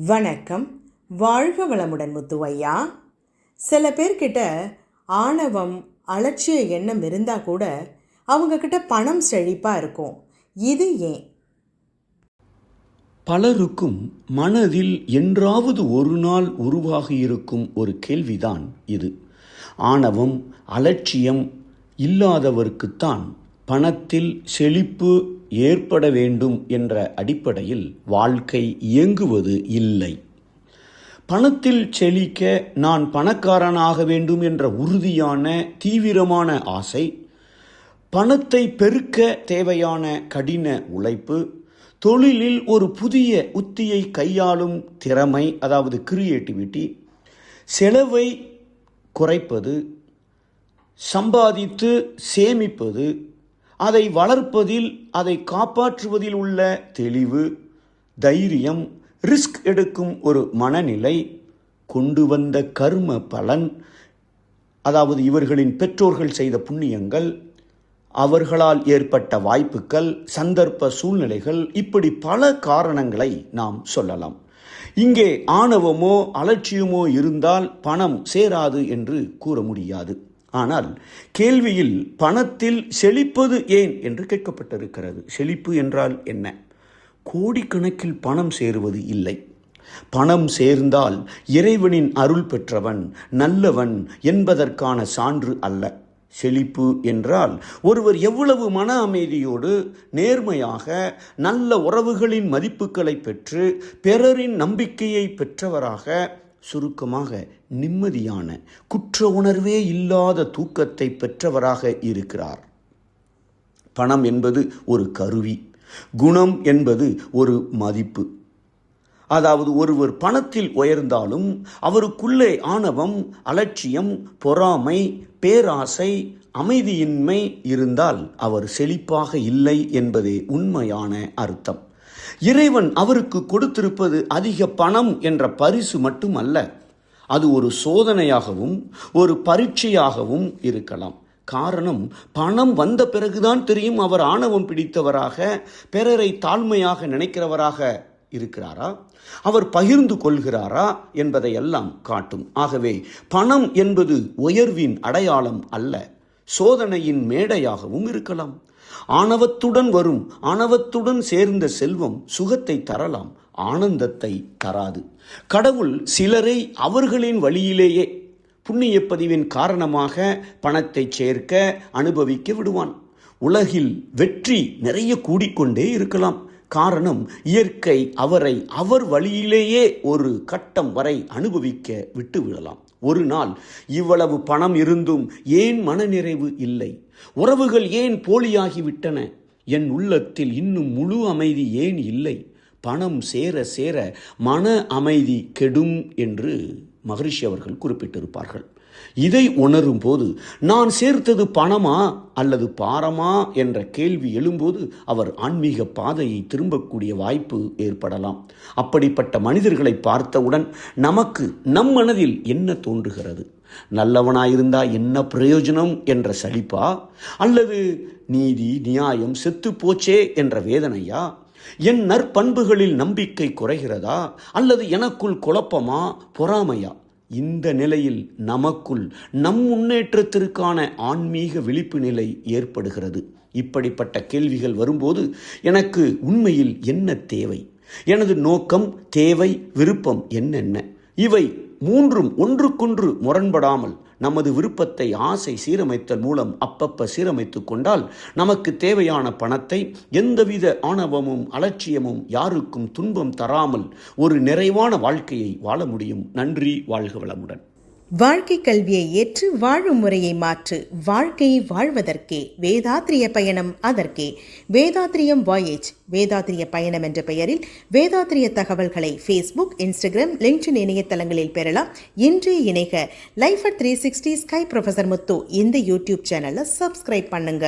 வணக்கம். வாழ்க வளமுடன் முத்துவையா. சில பேர்கிட்ட ஆணவம், அலட்சிய எண்ணம் இருந்தால் கூட அவங்கக்கிட்ட பணம் செழிப்பாக இருக்கும். இது ஏன்? பலருக்கும் மனதில் என்றாவது ஒரு நாள் உருவாகியிருக்கும் ஒரு கேள்விதான் இது. ஆணவம், அலட்சியம் இல்லாதவருக்குத்தான் பணத்தில் செழிப்பு ஏற்பட வேண்டும் என்ற அடிப்படையில் வாழ்க்கை இயங்குவது இல்லை. பணத்தில் செழிக்க நான் பணக்காரனாக வேண்டும் என்ற உறுதியான தீவிரமான ஆசை, பணத்தை பெருக்க தேவையான கடின உழைப்பு, தொழிலில் ஒரு புதிய உத்தியை கையாளும் திறமை, அதாவது கிரியேட்டிவிட்டி, செலவை குறைப்பது, சம்பாதித்து சேமிப்பது, அதை வளர்ப்பதில் அதை காப்பாற்றுவதில் உள்ள தெளிவு, தைரியம், ரிஸ்க் எடுக்கும் ஒரு மனநிலை, கொண்டு வந்த கர்ம பலன், அதாவது இவர்களின் பெற்றோர்கள் செய்த புண்ணியங்கள், அவர்களால் ஏற்பட்ட வாய்ப்புகள், சந்தர்ப்ப சூழ்நிலைகள், இப்படி பல காரணங்களை நாம் சொல்லலாம். இங்கே ஆணவமோ அலட்சியமோ இருந்தால் பணம் சேராது என்று கூற முடியாது. ஆனால் கேள்வியில் பணத்தில் செழிப்பது ஏன் என்று கேட்கப்பட்டிருக்கிறது. செழிப்பு என்றால் என்ன? கோடிக்கணக்கில் பணம் சேருவது இல்லை. பணம் சேர்ந்தால் இறைவனின் அருள் பெற்றவன், நல்லவன் என்பதற்கான சான்று அல்ல. செழிப்பு என்றால் ஒருவர் எவ்வளவு மன அமைதியோடு நேர்மையாக நல்ல உறவுகளின் மதிப்புகளை பெற்று பிறரின் நம்பிக்கையை பெற்றவராக, சுருக்கமாக நிம்மதியான குற்ற உணர்வே இல்லாத தூக்கத்தை பெற்றவராக இருக்கிறார். பணம் என்பது ஒரு கருவி, குணம் என்பது ஒரு மதிப்பு. அதாவது ஒருவர் பணத்தில் உயர்ந்தாலும் அவருக்குள்ளே ஆணவம், அலட்சியம், பொறாமை, பேராசை, அமைதியின்மை இருந்தால் அவர் செழிப்பாக இல்லை என்பதே உண்மையான அர்த்தம். இறைவன் அவருக்கு கொடுத்திருப்பது அதிக பணம் என்ற பரிசு மட்டுமல்ல, அது ஒரு சோதனையாகவும் ஒரு பரீட்சையாகவும் இருக்கலாம். காரணம், பணம் வந்த பிறகுதான் தெரியும் அவர் ஆணவம் பிடித்தவராக, பிறரை தாழ்மையாக நினைக்கிறவராக இருக்கிறாரா, அவர் பகிர்ந்து கொள்கிறாரா என்பதையெல்லாம் காட்டும். ஆகவே பணம் என்பது உயர்வின் அடையாளம் அல்ல, சோதனையின் மேடையாகவும் இருக்கலாம். ஆணவத்துடன் வரும், ஆணவத்துடன் சேர்ந்த செல்வம் சுகத்தை தரலாம், ஆனந்தத்தை தராது. கடவுள் சிலரை அவர்களின் வழியிலேயே புண்ணிய பதிவின் காரணமாக பணத்தை சேர்க்க, அனுபவிக்க விடுவான். உலகில் வெற்றி நிறைய கூடிக்கொண்டே இருக்கலாம். காரணம், இயற்கை அவரை அவர் வழியிலேயே ஒரு கட்டம் வரை அனுபவிக்க விட்டு விடலாம். ஒரு நாள் இவ்வளவு பணம் இருந்தும் ஏன் மனநிறைவு இல்லை? உறவுகள் ஏன் போலியாகிவிட்டன? என் உள்ளத்தில் இன்னும் முழு அமைதி ஏன் இல்லை? பணம் சேர சேர மன அமைதி கெடும் என்று மகரிஷி அவர்கள் குறிப்பிட்டிருப்பார்கள். இதை உணரும் போது நான் சேர்த்தது பணமா அல்லது பாரமா என்ற கேள்வி எழும்போது அவர் ஆன்மீக பாதையை திரும்பக்கூடிய வாய்ப்பு ஏற்படலாம். அப்படிப்பட்ட மனிதர்களை பார்த்தவுடன் நமக்கு நம் மனதில் என்ன தோன்றுகிறது? நல்லவனாயிருந்தா என்ன பிரயோஜனம் என்ற சலிப்பா, அல்லது நீதி நியாயம் செத்து போச்சே என்ற வேதனையா, என் நற்பண்புகளில் நம்பிக்கை குறைகிறதா, அல்லது எனக்குள் குழப்பமா, பொறாமையா? இந்த நிலையில் நமக்குள் நம் முன்னேற்றத்திற்கான ஆன்மீக விழிப்பு நிலை ஏற்படுகிறது. இப்படிப்பட்ட கேள்விகள் வரும்போது எனக்கு உண்மையில் என்ன தேவை? எனது நோக்கம், தேவை, விருப்பம் என்னென்ன? இவை மூன்றும் ஒன்றுக்கொன்று முரண்படாமல் நமது விருப்பத்தை ஆசை சீரமைத்தல் மூலம் அப்பப்ப சீரமைத்து கொண்டால் நமக்கு தேவையான பணத்தை எந்தவித ஆணவமும் அலட்சியமும் யாருக்கும் துன்பம் தராமல் ஒரு நிறைவான வாழ்க்கையை வாழ முடியும். நன்றி. வாழ்க வளமுடன். வாழ்க்கை கல்வியை ஏற்று வாழும் முறையை மாற்று, வாழ்க்கையை வாழ்வதற்கே. வேதாத்ரிய பயணம் அதற்கே. வேதாத்ரியம் வாயேஜ், வேதாத்ரிய பயணம் என்ற பெயரில் வேதாத்ரிய தகவல்களை ஃபேஸ்புக், இன்ஸ்டாகிராம், லிங்க்டின் இணையதளங்களில் பெறலாம். இன்றே இணைக. லைஃப் அட் 360 ஸ்கை ப்ரொஃபசர் முத்து இந்த யூடியூப் சேனலை சப்ஸ்கிரைப் பண்ணுங்க.